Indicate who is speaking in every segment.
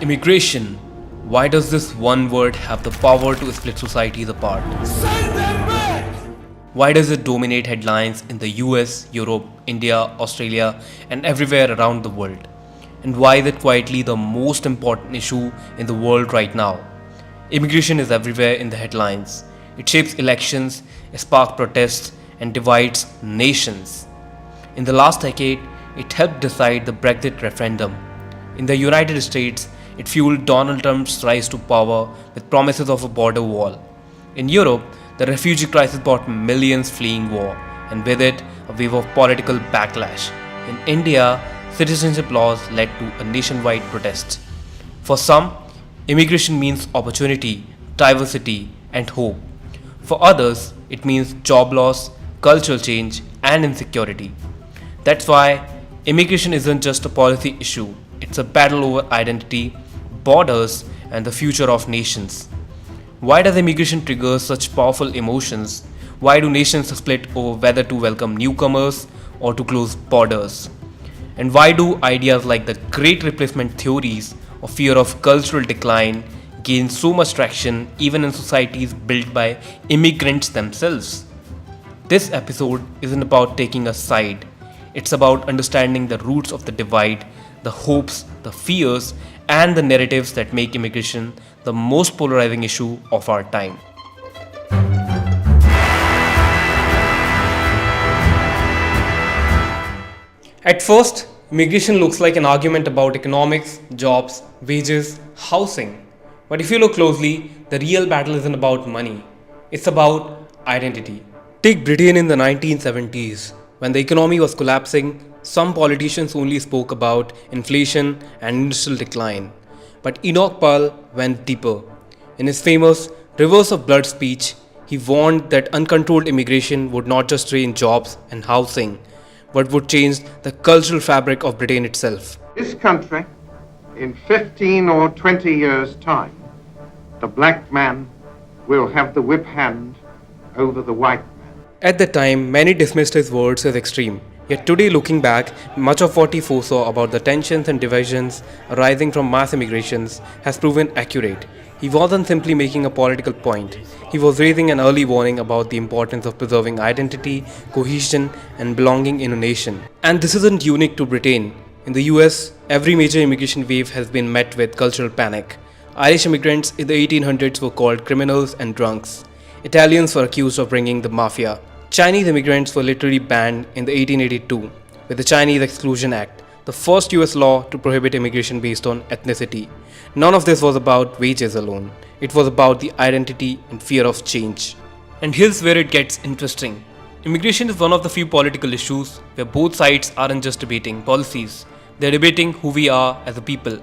Speaker 1: Immigration. Why does this one word have the power to split societies apart?
Speaker 2: Send them back!
Speaker 1: Why does it dominate headlines in the US, Europe, India, Australia, and everywhere around the world? And why is it quietly the most important issue in the world right now? Immigration is everywhere in the headlines. It shapes elections, sparks protests, and divides nations. In the last decade, it helped decide the Brexit referendum. In the United States, it fueled Donald Trump's rise to power with promises of a border wall. In Europe, the refugee crisis brought millions fleeing war, and with it, a wave of political backlash. In India, citizenship laws led to a nationwide protest. For some, immigration means opportunity, diversity, and hope. For others, it means job loss, cultural change, and insecurity. That's why immigration isn't just a policy issue, it's a battle over identity, borders, and the future of nations. Why does immigration trigger such powerful emotions? Why do nations split over whether to welcome newcomers or to close borders? And why do ideas like the Great Replacement theories or fear of cultural decline gain so much traction even in societies built by immigrants themselves? This episode isn't about taking a side, it's about understanding the roots of the divide, the hopes, the fears, and the narratives that make immigration the most polarizing issue of our time. At first, immigration looks like an argument about economics, jobs, wages, housing. But if you look closely, the real battle isn't about money, it's about identity. Take Britain in the 1970s. When the economy was collapsing, some politicians only spoke about inflation and industrial decline. But Enoch Pearl went deeper. In his famous Rivers of Blood speech, he warned that uncontrolled immigration would not just drain jobs and housing, but would change the cultural fabric of Britain itself.
Speaker 3: This country, in 15 or 20 years' time, the black man will have the whip hand over the white man.
Speaker 1: At the time, many dismissed his words as extreme. Yet today, looking back, much of what he foresaw about the tensions and divisions arising from mass immigrations has proven accurate. He wasn't simply making a political point. He was raising an early warning about the importance of preserving identity, cohesion, and belonging in a nation. And this isn't unique to Britain. In the US, every major immigration wave has been met with cultural panic. Irish immigrants in the 1800s were called criminals and drunks. Italians were accused of bringing the mafia. Chinese immigrants were literally banned in the 1882 with the Chinese Exclusion Act, the first US law to prohibit immigration based on ethnicity. None of this was about wages alone. It was about the identity and fear of change. And here's where it gets interesting. Immigration is one of the few political issues where both sides aren't just debating policies, they're debating who we are as a people.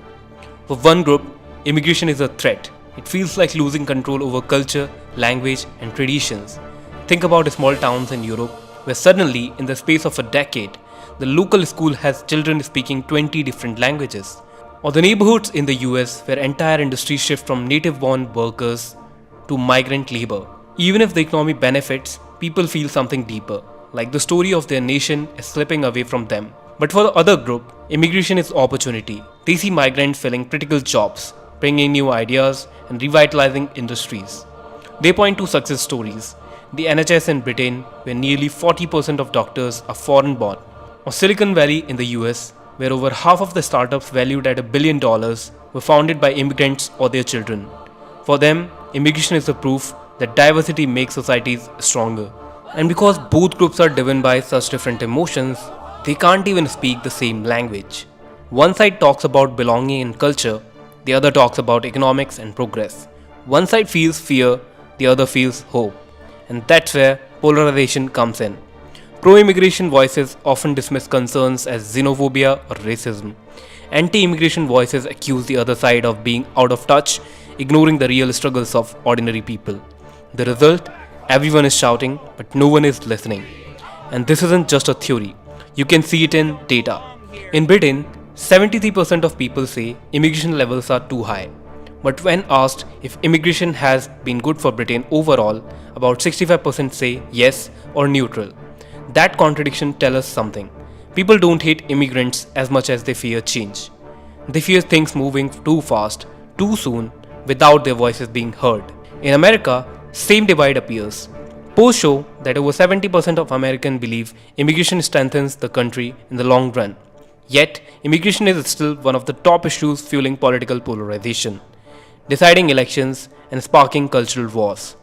Speaker 1: For one group, immigration is a threat. It feels like losing control over culture, language, and traditions. Think about small towns in Europe where suddenly, in the space of a decade, the local school has children speaking 20 different languages. Or the neighborhoods in the US where entire industries shift from native-born workers to migrant labor. Even if the economy benefits, people feel something deeper, like the story of their nation is slipping away from them. But for the other group, immigration is opportunity. They see migrants filling critical jobs, bringing new ideas, and revitalizing industries. They point to success stories. The NHS in Britain, where nearly 40% of doctors are foreign born, or Silicon Valley in the US, where over half of the startups valued at $1 billion were founded by immigrants or their children. For them, immigration is the proof that diversity makes societies stronger. And because both groups are driven by such different emotions, they can't even speak the same language. One side talks about belonging and culture, the other talks about economics and progress. One side feels fear, the other feels hope. And that's where polarization comes in. Pro-immigration voices often dismiss concerns as xenophobia or racism. Anti-immigration voices accuse the other side of being out of touch, ignoring the real struggles of ordinary people. The result? Everyone is shouting, but no one is listening. And this isn't just a theory. You can see it in data. In Britain, 73% of people say immigration levels are too high. But when asked if immigration has been good for Britain overall, about 65% say yes or neutral. That contradiction tells us something. People don't hate immigrants as much as they fear change. They fear things moving too fast, too soon, without their voices being heard. In America, same divide appears. Polls show that over 70% of Americans believe immigration strengthens the country in the long run. Yet, immigration is still one of the top issues fueling political polarization, deciding elections and sparking cultural wars.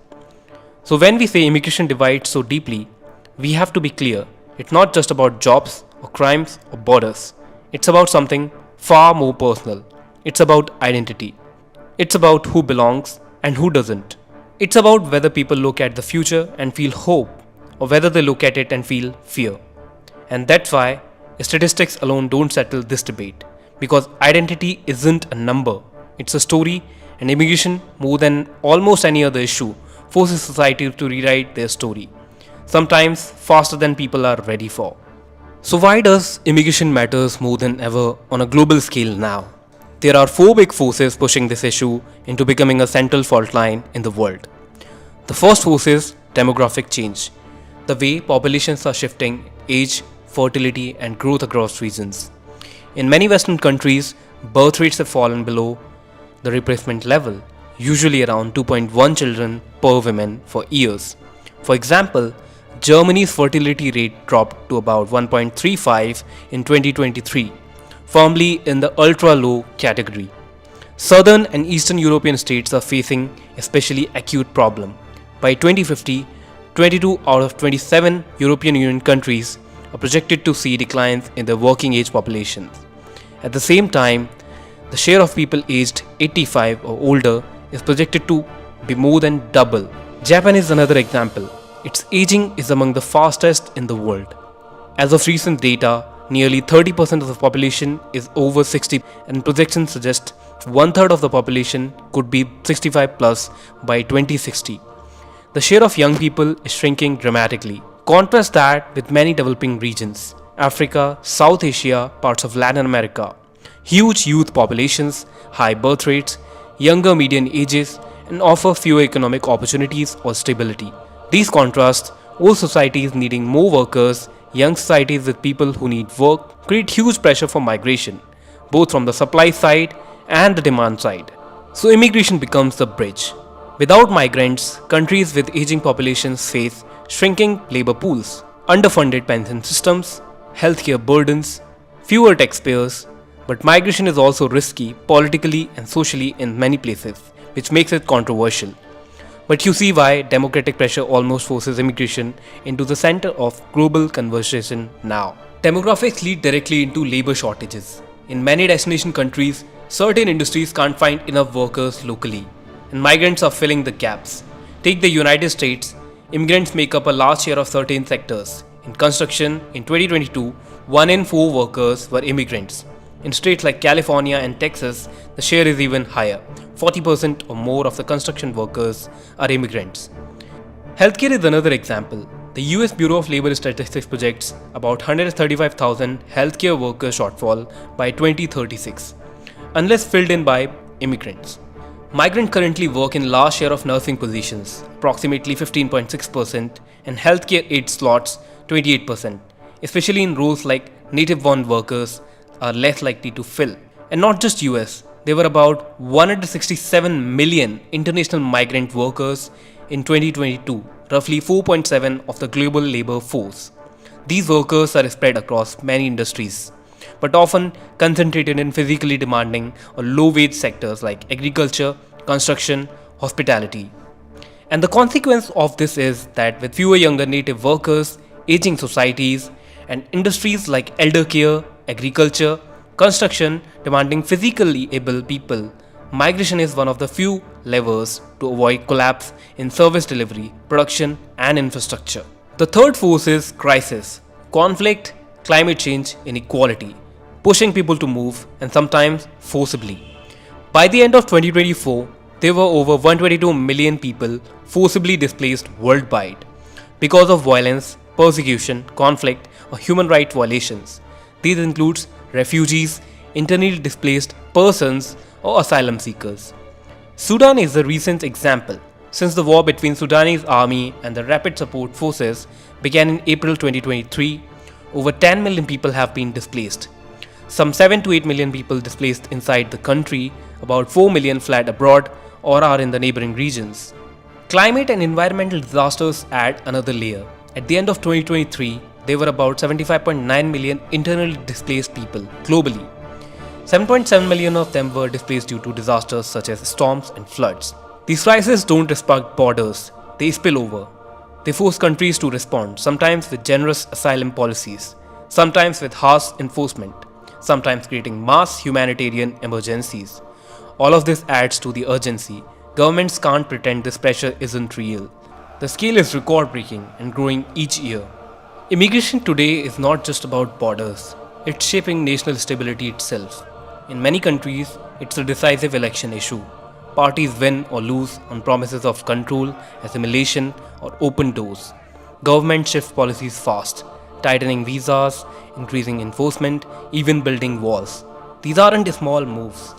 Speaker 1: So, when we say immigration divides so deeply, we have to be clear it's not just about jobs or crimes or borders. It's about something far more personal. It's about identity. It's about who belongs and who doesn't. It's about whether people look at the future and feel hope or whether they look at it and feel fear. And that's why statistics alone don't settle this debate. Because identity isn't a number, it's a story, and immigration, more than almost any other issue, forces society to rewrite their story, sometimes faster than people are ready for. So why does immigration matters more than ever on a global scale now? There are four big forces pushing this issue into becoming a central fault line in the world. The first force is demographic change, the way populations are shifting age, fertility, and growth across regions. In many Western countries, birth rates have fallen below the replacement level, usually around 2.1 children per woman for years. For example, Germany's fertility rate dropped to about 1.35 in 2023, firmly in the ultra-low category. Southern and Eastern European states are facing especially acute problem. By 2050, 22 out of 27 European Union countries are projected to see declines in their working age populations. At the same time, the share of people aged 85 or older is projected to be more than double. Japan is another example. Its aging is among the fastest in the world. As of recent data, nearly 30% of the population is over 60, and projections suggest one third of the population could be 65 plus by 2060. The share of young people is shrinking dramatically. Contrast that with many developing regions, Africa, South Asia, parts of Latin America. Huge youth populations, high birth rates, younger median ages, and offer fewer economic opportunities or stability. These contrasts, old societies needing more workers, young societies with people who need work, create huge pressure for migration, both from the supply side and the demand side. So immigration becomes the bridge. Without migrants, countries with aging populations face shrinking labor pools, underfunded pension systems, healthcare burdens, fewer taxpayers. But migration is also risky politically and socially in many places, which makes it controversial. But you see why democratic pressure almost forces immigration into the center of global conversation now. Demographics lead directly into labor shortages. In many destination countries, certain industries can't find enough workers locally, and migrants are filling the gaps. Take the United States, immigrants make up a large share of certain sectors. In construction, in 2022, 1 in 4 workers were immigrants. In states like California and Texas, the share is even higher. 40% or more of the construction workers are immigrants. Healthcare is another example. The US Bureau of Labor Statistics projects about 135,000 healthcare workers shortfall by 2036, unless filled in by immigrants. Migrants currently work in large share of nursing positions, approximately 15.6%, and healthcare aid slots, 28%, especially in roles like native-born workers are less likely to fill. And not just US, there were about 167 million international migrant workers in 2022, roughly 4.7% of the global labor force. These workers are spread across many industries, but often concentrated in physically demanding or low-wage sectors like agriculture, construction, hospitality. And the consequence of this is that with fewer younger native workers, aging societies, and industries like elder care, agriculture, construction demanding physically able people, migration is one of the few levers to avoid collapse in service delivery, production, and infrastructure. The third force is crisis, conflict, climate change, inequality, pushing people to move and sometimes forcibly. By the end of 2024, there were over 122 million people forcibly displaced worldwide because of violence, persecution, conflict, or human rights violations. These include refugees, internally displaced persons, or asylum seekers. Sudan is a recent example. Since the war between Sudanese army and the Rapid Support Forces began in April 2023, over 10 million people have been displaced. Some 7 to 8 million people displaced inside the country, about 4 million fled abroad or are in the neighboring regions. Climate and environmental disasters add another layer. At the end of 2023, there were about 75.9 million internally displaced people globally. 7.7 million of them were displaced due to disasters such as storms and floods. These crises don't respect borders, they spill over. They force countries to respond, sometimes with generous asylum policies, sometimes with harsh enforcement, sometimes creating mass humanitarian emergencies. All of this adds to the urgency. Governments can't pretend this pressure isn't real. The scale is record breaking and growing each year. Immigration today is not just about borders, it's shaping national stability itself. In many countries, it's a decisive election issue. Parties win or lose on promises of control, assimilation, or open doors. Governments shift policies fast, tightening visas, increasing enforcement, even building walls. These aren't small moves.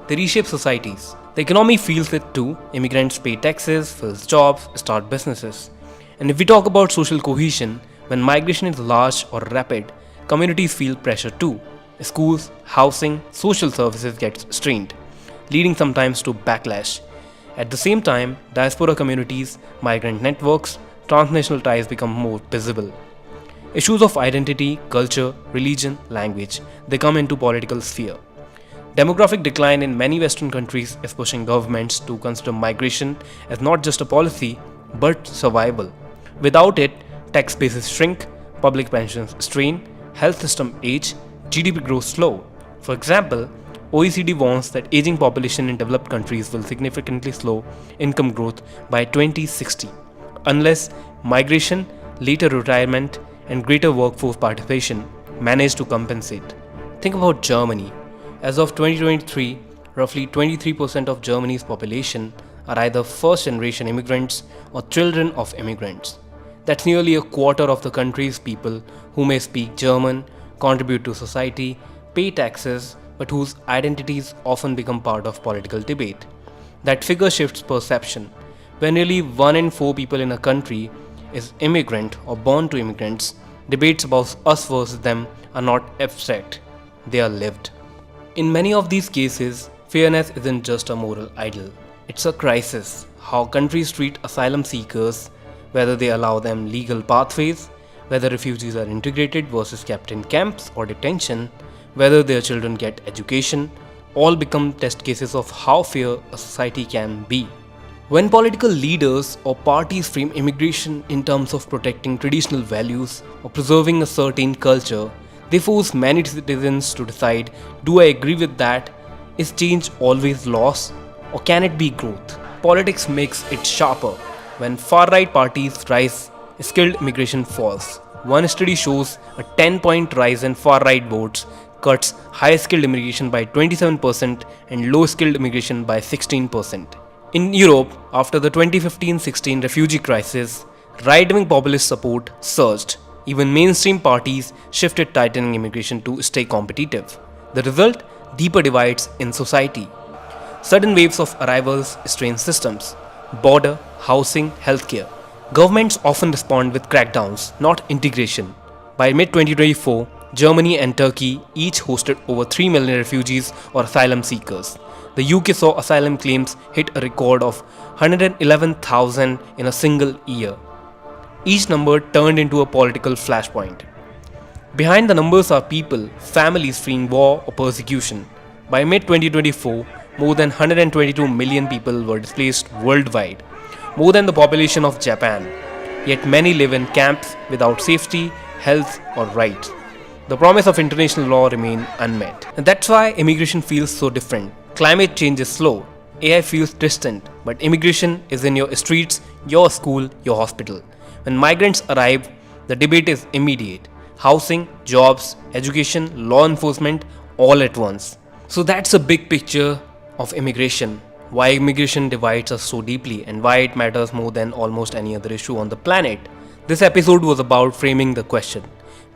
Speaker 1: They reshape societies. The economy feels it too. Immigrants pay taxes, fill jobs, start businesses. And if we talk about social cohesion, when migration is large or rapid, communities feel pressure too. Schools, housing, social services get strained, leading sometimes to backlash. At the same time, diaspora communities, migrant networks, transnational ties become more visible. Issues of identity, culture, religion, language, they come into political sphere. Demographic decline in many Western countries is pushing governments to consider migration as not just a policy, but survival. Without it, tax bases shrink, public pensions strain, health system age, GDP grows slow. For example, OECD warns that aging population in developed countries will significantly slow income growth by 2060, unless migration, later retirement, and greater workforce participation manage to compensate. Think about Germany. As of 2023, roughly 23% of Germany's population are either first-generation immigrants or children of immigrants. That's nearly a quarter of the country's people who may speak German, contribute to society, pay taxes, but whose identities often become part of political debate. That figure shifts perception. When nearly 1 in 4 people in a country is immigrant or born to immigrants, debates about us versus them are not abstract, they are lived. In many of these cases, fairness isn't just a moral idol, it's a crisis. How countries treat asylum seekers, whether they allow them legal pathways, whether refugees are integrated versus kept in camps or detention, whether their children get education, all become test cases of how fair a society can be. When political leaders or parties frame immigration in terms of protecting traditional values or preserving a certain culture, they force many citizens to decide, do I agree with that? Is change always loss? Or can it be growth? Politics makes it sharper. When far-right parties rise, skilled immigration falls. One study shows a 10-point rise in far-right votes cuts high-skilled immigration by 27% and low-skilled immigration by 16%. In Europe, after the 2015-16 refugee crisis, right-wing populist support surged. Even mainstream parties shifted tightening immigration to stay competitive. The result? Deeper divides in society. Sudden waves of arrivals strain systems. Border, housing, healthcare. Governments often respond with crackdowns, not integration. By mid-2024, Germany and Turkey each hosted over 3 million refugees or asylum seekers. The UK saw asylum claims hit a record of 111,000 in a single year. Each number turned into a political flashpoint. Behind the numbers are people, families fleeing war or persecution. By mid-2024, more than 122 million people were displaced worldwide, more than the population of Japan. Yet many live in camps without safety, health, or rights. The promise of international law remains unmet. And that's why immigration feels so different. Climate change is slow, AI feels distant, but immigration is in your streets, your school, your hospital. When migrants arrive, the debate is immediate. Housing, jobs, education, law enforcement, all at once. So that's a big picture of immigration. Why immigration divides us so deeply and why it matters more than almost any other issue on the planet. This episode was about framing the question.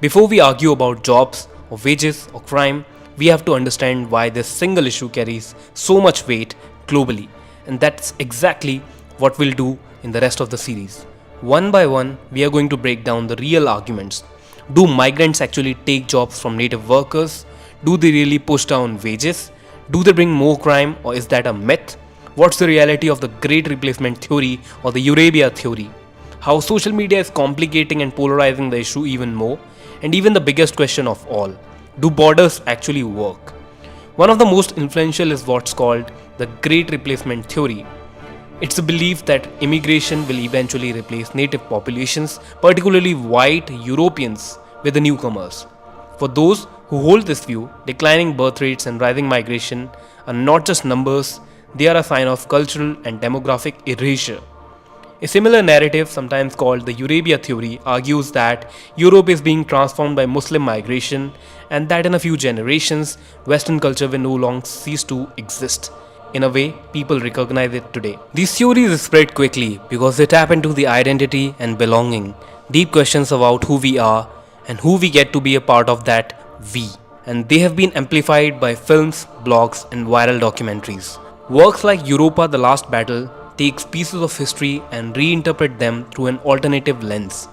Speaker 1: Before we argue about jobs or wages or crime, we have to understand why this single issue carries so much weight globally. And that's exactly what we'll do in the rest of the series. One by one, we are going to break down the real arguments. Do migrants actually take jobs from native workers? Do they really push down wages? Do they bring more crime, or is that a myth? What's the reality of the Great Replacement Theory or the Eurasia Theory? How social media is complicating and polarizing the issue even more? And even the biggest question of all, do borders actually work? One of the most influential is what's called the Great Replacement Theory. It's a belief that immigration will eventually replace native populations, particularly white Europeans, with the newcomers. For those who hold this view, declining birth rates and rising migration are not just numbers, they are a sign of cultural and demographic erasure. A similar narrative, sometimes called the Eurasia theory, argues that Europe is being transformed by Muslim migration and that in a few generations, Western culture will no longer cease to exist. In a way, people recognize it today. These theories spread quickly because they tap into the identity and belonging, deep questions about who we are and who we get to be a part of that we. And they have been amplified by films, blogs, and viral documentaries. Works like Europa The Last Battle takes pieces of history and reinterpret them through an alternative lens.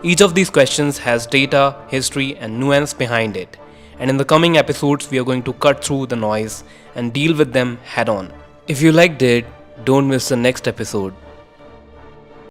Speaker 1: Each of these questions has data, history, and nuance behind it. And in the coming episodes, we are going to cut through the noise and deal with them head on. If you liked it, don't miss the next episode.